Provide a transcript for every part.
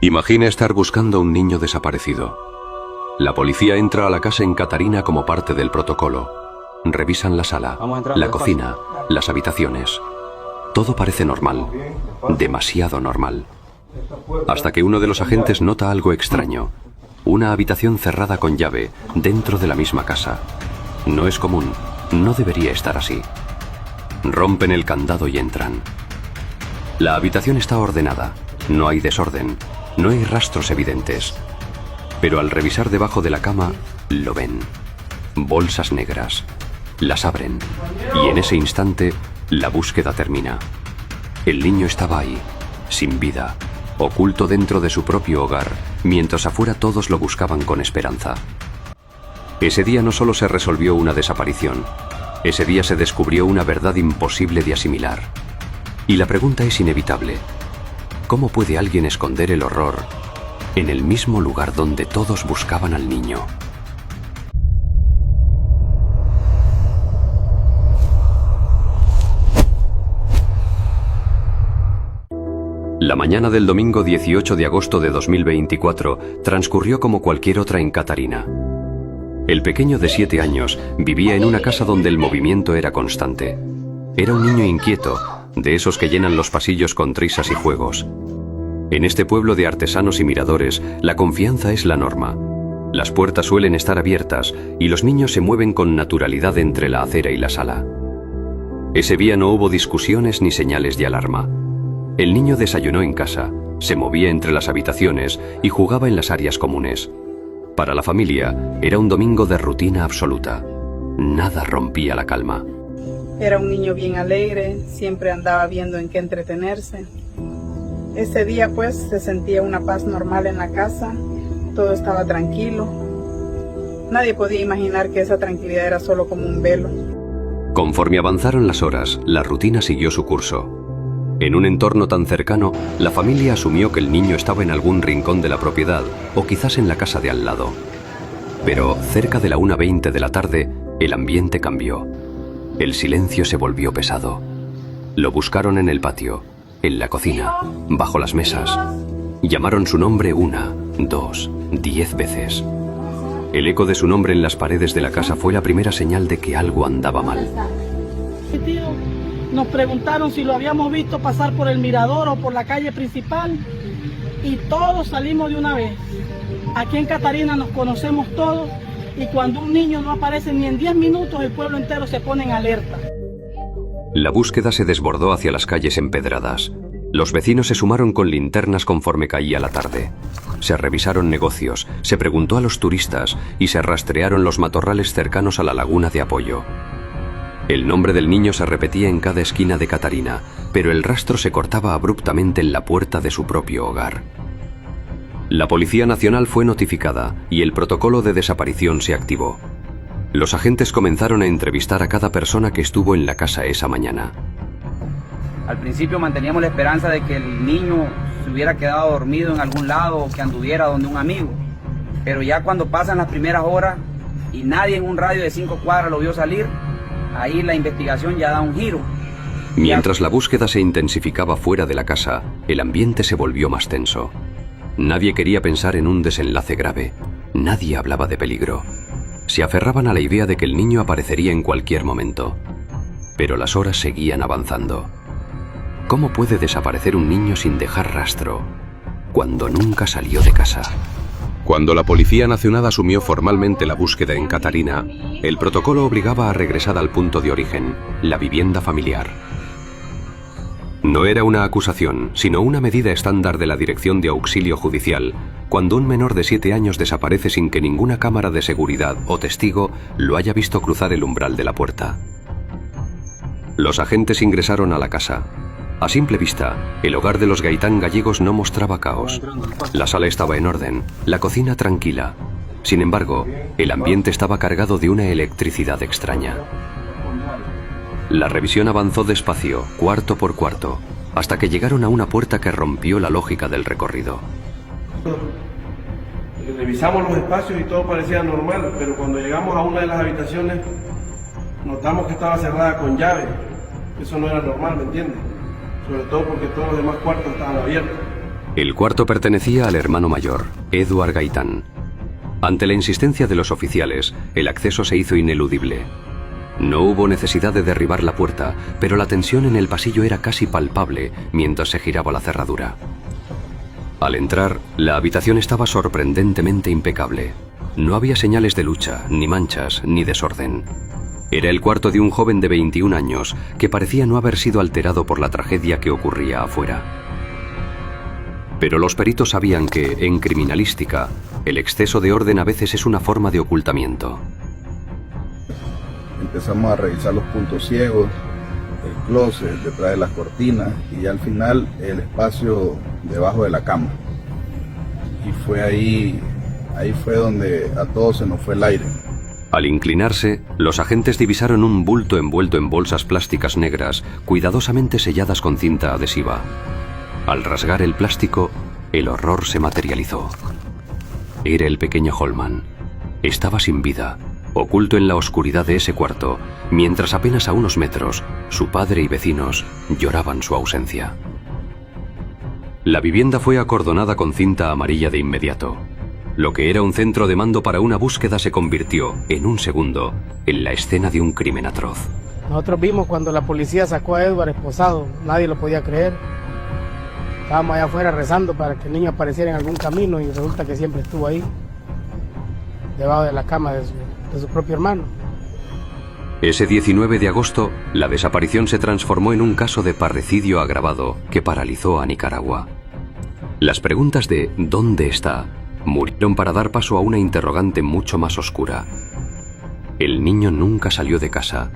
Imagine estar buscando a un niño desaparecido. La policía entra a la casa en Catarina como parte del protocolo. Revisan la sala, la cocina, las habitaciones. Todo parece normal, demasiado normal. Hasta que uno de los agentes nota algo extraño. Una habitación cerrada con llave, dentro de la misma casa. No es común, no debería estar así. Rompen el candado y entran. La habitación está ordenada, no hay desorden, no hay rastros evidentes. Pero al revisar debajo de la cama, lo ven. Bolsas negras. Las abren, y en ese instante, la búsqueda termina. El niño estaba ahí, sin vida, oculto dentro de su propio hogar, mientras afuera todos lo buscaban con esperanza. Ese día no solo se resolvió una desaparición, ese día se descubrió una verdad imposible de asimilar. Y la pregunta es inevitable. ¿Cómo puede alguien esconder el horror en el mismo lugar donde todos buscaban al niño? La mañana del domingo 18 de agosto de 2024 transcurrió como cualquier otra en Catarina. El pequeño de 7 años vivía en una casa donde el movimiento era constante. Era un niño inquieto, de esos que llenan los pasillos con risas y juegos. En este pueblo de artesanos y miradores, la confianza es la norma. Las puertas suelen estar abiertas y los niños se mueven con naturalidad entre la acera y la sala. Ese día no hubo discusiones ni señales de alarma. El niño desayunó en casa, se movía entre las habitaciones y jugaba en las áreas comunes. Para la familia, era un domingo de rutina absoluta. Nada rompía la calma. Era un niño bien alegre, siempre andaba viendo en qué entretenerse. Ese día pues se sentía una paz normal en la casa, todo estaba tranquilo. Nadie podía imaginar que esa tranquilidad era solo como un velo. Conforme avanzaron las horas, la rutina siguió su curso. En un entorno tan cercano, la familia asumió que el niño estaba en algún rincón de la propiedad o quizás en la casa de al lado. Pero cerca de la 1:20 de la tarde, el ambiente cambió. El silencio se volvió pesado. Lo buscaron en el patio, en la cocina, bajo las mesas. Llamaron su nombre 1, 2, 10 veces. El eco de su nombre en las paredes de la casa fue la primera señal de que algo andaba mal. Nos preguntaron si lo habíamos visto pasar por el mirador o por la calle principal y todos salimos de una vez. Aquí en Catarina nos conocemos todos y cuando un niño no aparece ni en 10 minutos el pueblo entero se pone en alerta. La búsqueda se desbordó hacia las calles empedradas. Los vecinos se sumaron con linternas conforme caía la tarde. Se revisaron negocios, se preguntó a los turistas y se rastrearon los matorrales cercanos a la laguna de Apoyo. El nombre del niño se repetía en cada esquina de Catarina, pero el rastro se cortaba abruptamente en la puerta de su propio hogar. La Policía Nacional fue notificada y el protocolo de desaparición se activó. Los agentes comenzaron a entrevistar a cada persona que estuvo en la casa esa mañana. Al principio manteníamos la esperanza de que el niño se hubiera quedado dormido en algún lado o que anduviera donde un amigo. Pero ya cuando pasan las primeras horas y nadie en un radio de 5 cuadras lo vio salir, ahí la investigación ya da un giro. Mientras la búsqueda se intensificaba fuera de la casa, el ambiente se volvió más tenso. Nadie quería pensar en un desenlace grave. Nadie hablaba de peligro. Se aferraban a la idea de que el niño aparecería en cualquier momento. Pero las horas seguían avanzando. ¿Cómo puede desaparecer un niño sin dejar rastro, cuando nunca salió de casa? Cuando la Policía Nacional asumió formalmente la búsqueda en Catarina, el protocolo obligaba a regresar al punto de origen, la vivienda familiar. No era una acusación, sino una medida estándar de la Dirección de Auxilio Judicial, cuando un menor de 7 años desaparece sin que ninguna cámara de seguridad o testigo lo haya visto cruzar el umbral de la puerta. Los agentes ingresaron a la casa. A simple vista, el hogar de los Gaitán gallegos no mostraba caos. La sala estaba en orden, la cocina tranquila. Sin embargo, el ambiente estaba cargado de una electricidad extraña. La revisión avanzó despacio, cuarto por cuarto, hasta que llegaron a una puerta que rompió la lógica del recorrido. Revisamos los espacios y todo parecía normal, pero cuando llegamos a una de las habitaciones, notamos que estaba cerrada con llave. Eso no era normal, ¿me entiendes? Sobre todo porque todos los demás cuartos estaban abiertos. El cuarto pertenecía al hermano mayor, Edward Gaitán. Ante la insistencia de los oficiales, el acceso se hizo ineludible. No hubo necesidad de derribar la puerta, pero la tensión en el pasillo era casi palpable mientras se giraba la cerradura. Al entrar, la habitación estaba sorprendentemente impecable. No había señales de lucha, ni manchas, ni desorden. Era el cuarto de un joven de 21 años que parecía no haber sido alterado por la tragedia que ocurría afuera. Pero los peritos sabían que, en criminalística, el exceso de orden a veces es una forma de ocultamiento. Empezamos a revisar los puntos ciegos, el closet, detrás de las cortinas y al final el espacio debajo de la cama. Y fue ahí fue donde a todos se nos fue el aire. Al inclinarse, los agentes divisaron un bulto envuelto en bolsas plásticas negras, cuidadosamente selladas con cinta adhesiva. Al rasgar el plástico, el horror se materializó. Era el pequeño Holman. Estaba sin vida, oculto en la oscuridad de ese cuarto, mientras apenas a unos metros, su padre y vecinos lloraban su ausencia. La vivienda fue acordonada con cinta amarilla de inmediato. Lo que era un centro de mando para una búsqueda se convirtió, en un segundo, en la escena de un crimen atroz. Nosotros vimos cuando la policía sacó a Edward esposado, nadie lo podía creer. Estábamos allá afuera rezando para que el niño apareciera en algún camino y resulta que siempre estuvo ahí, debajo de la cama de su propio hermano. Ese 19 de agosto, la desaparición se transformó en un caso de parricidio agravado que paralizó a Nicaragua. Las preguntas de ¿dónde está?, murieron para dar paso a una interrogante mucho más oscura. El niño nunca salió de casa,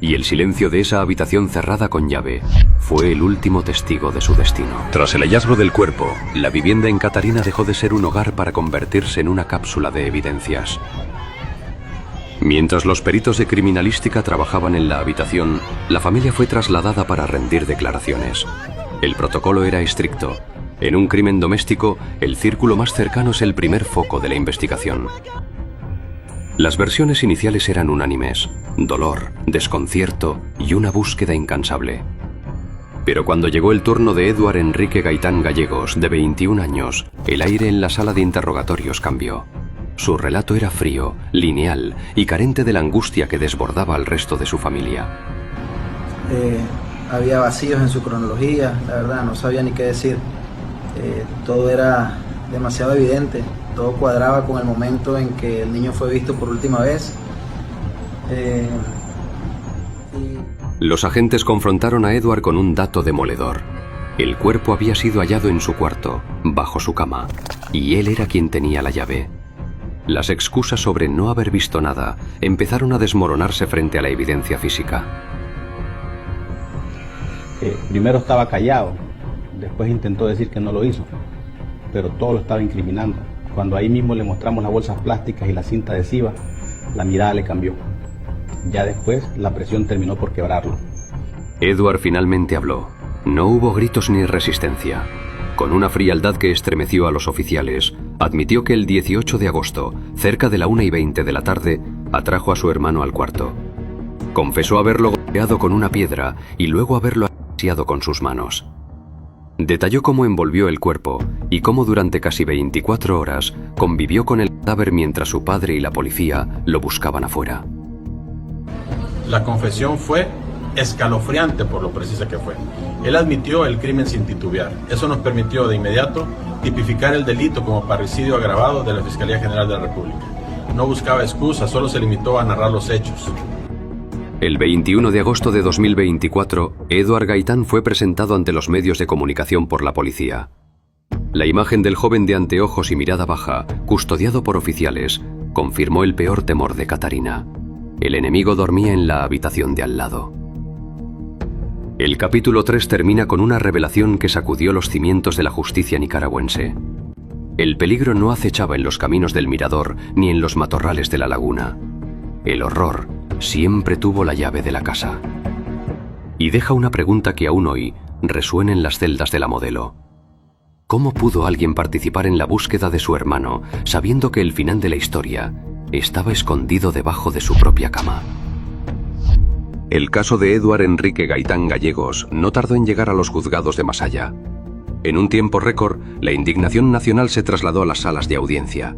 y el silencio de esa habitación cerrada con llave fue el último testigo de su destino. Tras el hallazgo del cuerpo, la vivienda en Catarina dejó de ser un hogar para convertirse en una cápsula de evidencias. Mientras los peritos de criminalística trabajaban en la habitación, la familia fue trasladada para rendir declaraciones. El protocolo era estricto. En un crimen doméstico, el círculo más cercano es el primer foco de la investigación. Las versiones iniciales eran unánimes: dolor, desconcierto y una búsqueda incansable. Pero cuando llegó el turno de Edward Enrique Gaitán Gallegos, de 21 años, el aire en la sala de interrogatorios cambió. Su relato era frío, lineal y carente de la angustia que desbordaba al resto de su familia. Había vacíos en su cronología, la verdad, no sabía ni qué decir. Todo era demasiado evidente, todo cuadraba con el momento en que el niño fue visto por última vez. Los agentes confrontaron a Edward con un dato demoledor. El cuerpo había sido hallado en su cuarto, bajo su cama, y él era quien tenía la llave. Las excusas sobre no haber visto nada empezaron a desmoronarse frente a la evidencia física. Primero estaba callado, después intentó decir que no lo hizo, pero todo lo estaba incriminando. Cuando ahí mismo le mostramos las bolsas plásticas y la cinta adhesiva, la mirada le cambió. Ya después, la presión terminó por quebrarlo. Edward finalmente habló. No hubo gritos ni resistencia. Con una frialdad que estremeció a los oficiales, admitió que el 18 de agosto, cerca de la 1:20 de la tarde, atrajo a su hermano al cuarto. Confesó haberlo golpeado con una piedra y luego haberlo asfixiado con sus manos. Detalló cómo envolvió el cuerpo y cómo durante casi 24 horas convivió con el cadáver mientras su padre y la policía lo buscaban afuera. La confesión fue escalofriante por lo precisa que fue. Él admitió el crimen sin titubear. Eso nos permitió de inmediato tipificar el delito como parricidio agravado de la Fiscalía General de la República. No buscaba excusas, solo se limitó a narrar los hechos. El 21 de agosto de 2024, Edward Gaitán fue presentado ante los medios de comunicación por la policía. La imagen del joven de anteojos y mirada baja, custodiado por oficiales, confirmó el peor temor de Catarina. El enemigo dormía en la habitación de al lado. El capítulo 3 termina con una revelación que sacudió los cimientos de la justicia nicaragüense. El peligro no acechaba en los caminos del Mirador ni en los matorrales de la laguna. El horror siempre tuvo la llave de la casa. Y deja una pregunta que aún hoy resuena en las celdas de la Modelo. ¿Cómo pudo alguien participar en la búsqueda de su hermano sabiendo que el final de la historia estaba escondido debajo de su propia cama? El caso de Edward Enrique Gaitán Gallegos no tardó en llegar a los juzgados de Masaya. En un tiempo récord, la indignación nacional se trasladó a las salas de audiencia.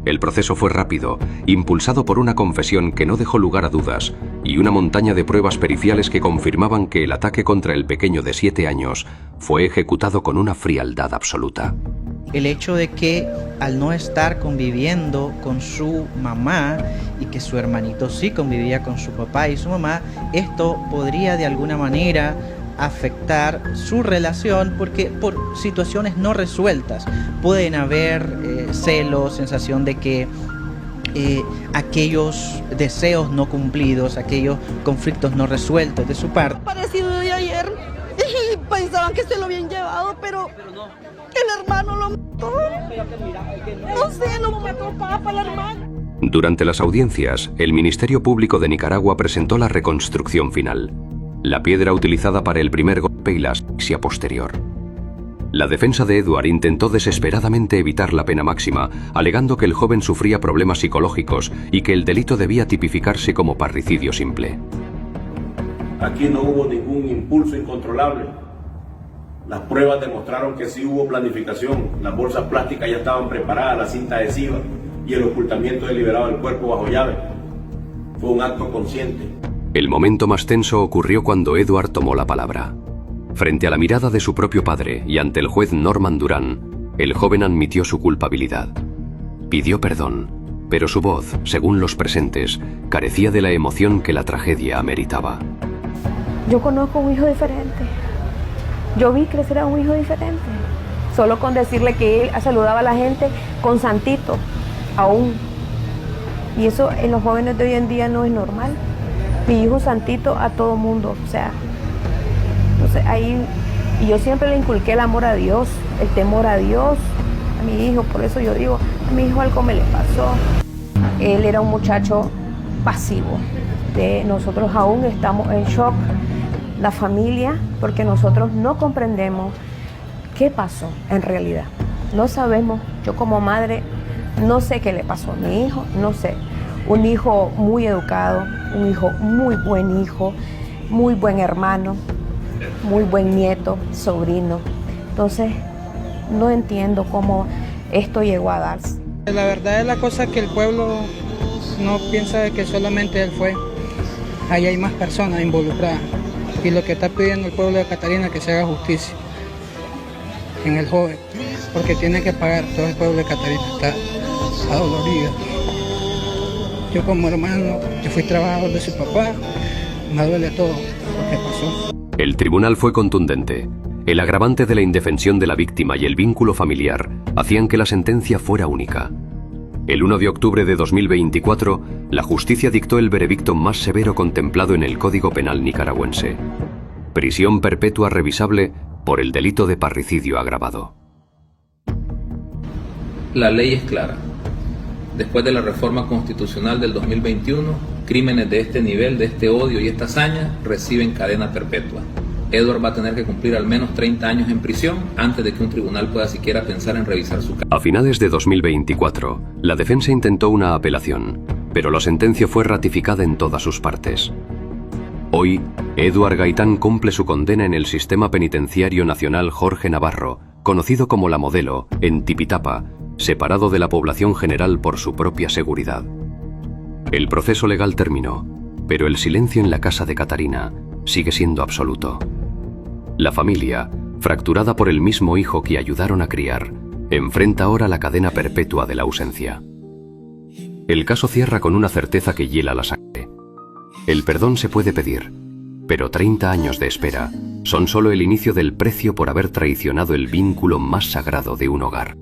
El proceso fue rápido, impulsado por una confesión que no dejó lugar a dudas y una montaña de pruebas periciales que confirmaban que el ataque contra el pequeño de 7 años fue ejecutado con una frialdad absoluta. El hecho de que al no estar conviviendo con su mamá y que su hermanito sí convivía con su papá y su mamá, esto podría de alguna manera afectar su relación porque por situaciones no resueltas pueden haber celos, sensación de que aquellos deseos no cumplidos, aquellos conflictos no resueltos de su parte. Parecido de ayer y pensaban que se lo habían llevado, pero el hermano lo mató. No sé, lo mató papá, el hermano. Durante las audiencias, el Ministerio Público de Nicaragua presentó la reconstrucción final, la piedra utilizada para el primer golpe y la asfixia posterior. La defensa de Edward intentó desesperadamente evitar la pena máxima, alegando que el joven sufría problemas psicológicos y que el delito debía tipificarse como parricidio simple. Aquí no hubo ningún impulso incontrolable. Las pruebas demostraron que sí hubo planificación. Las bolsas plásticas ya estaban preparadas, la cinta adhesiva y el ocultamiento deliberado del cuerpo bajo llave. Fue un acto consciente. El momento más tenso ocurrió cuando Edward tomó la palabra. Frente a la mirada de su propio padre y ante el juez Norman Durán, el joven admitió su culpabilidad. Pidió perdón, pero su voz, según los presentes, carecía de la emoción que la tragedia ameritaba. Yo conozco un hijo diferente. Yo vi crecer a un hijo diferente. Solo con decirle que él saludaba a la gente con santito, aún. Y eso en los jóvenes de hoy en día no es normal. Mi hijo santito a todo mundo, o sea. Entonces ahí, y yo siempre le inculqué el amor a Dios, el temor a Dios, a mi hijo. Por eso yo digo, a mi hijo algo me le pasó. Él era un muchacho pasivo. Nosotros aún estamos en shock, la familia, porque nosotros no comprendemos qué pasó en realidad. No sabemos, yo como madre no sé qué le pasó a mi hijo, no sé. Un hijo muy educado, un hijo, muy buen hermano, muy buen nieto, sobrino. Entonces, no entiendo cómo esto llegó a darse. La verdad es la cosa que el pueblo no piensa que solamente él fue. Ahí hay más personas involucradas. Y lo que está pidiendo el pueblo de Catarina es que se haga justicia en el joven, porque tiene que pagar. Todo el pueblo de Catarina está adolorido. Yo como hermano, yo fui trabajador de su papá, me duele todo lo que pasó. El tribunal fue contundente. El agravante de la indefensión de la víctima y el vínculo familiar hacían que la sentencia fuera única. El 1 de octubre de 2024, la justicia dictó el veredicto más severo contemplado en el Código Penal nicaragüense: prisión perpetua revisable por el delito de parricidio agravado. La ley es clara. Después de la reforma constitucional del 2021, crímenes de este nivel, de este odio y esta hazaña reciben cadena perpetua. Edward va a tener que cumplir al menos 30 años en prisión antes de que un tribunal pueda siquiera pensar en revisar su caso. A finales de 2024, la defensa intentó una apelación, pero la sentencia fue ratificada en todas sus partes. Hoy, Edward Gaitán cumple su condena en el Sistema Penitenciario Nacional Jorge Navarro, conocido como La Modelo, en Tipitapa, separado de la población general por su propia seguridad. El proceso legal terminó, pero el silencio en la casa de Catarina sigue siendo absoluto. La familia, fracturada por el mismo hijo que ayudaron a criar, enfrenta ahora la cadena perpetua de la ausencia. El caso cierra con una certeza que hiela la sangre. El perdón se puede pedir, pero 30 años de espera son solo el inicio del precio por haber traicionado el vínculo más sagrado de un hogar.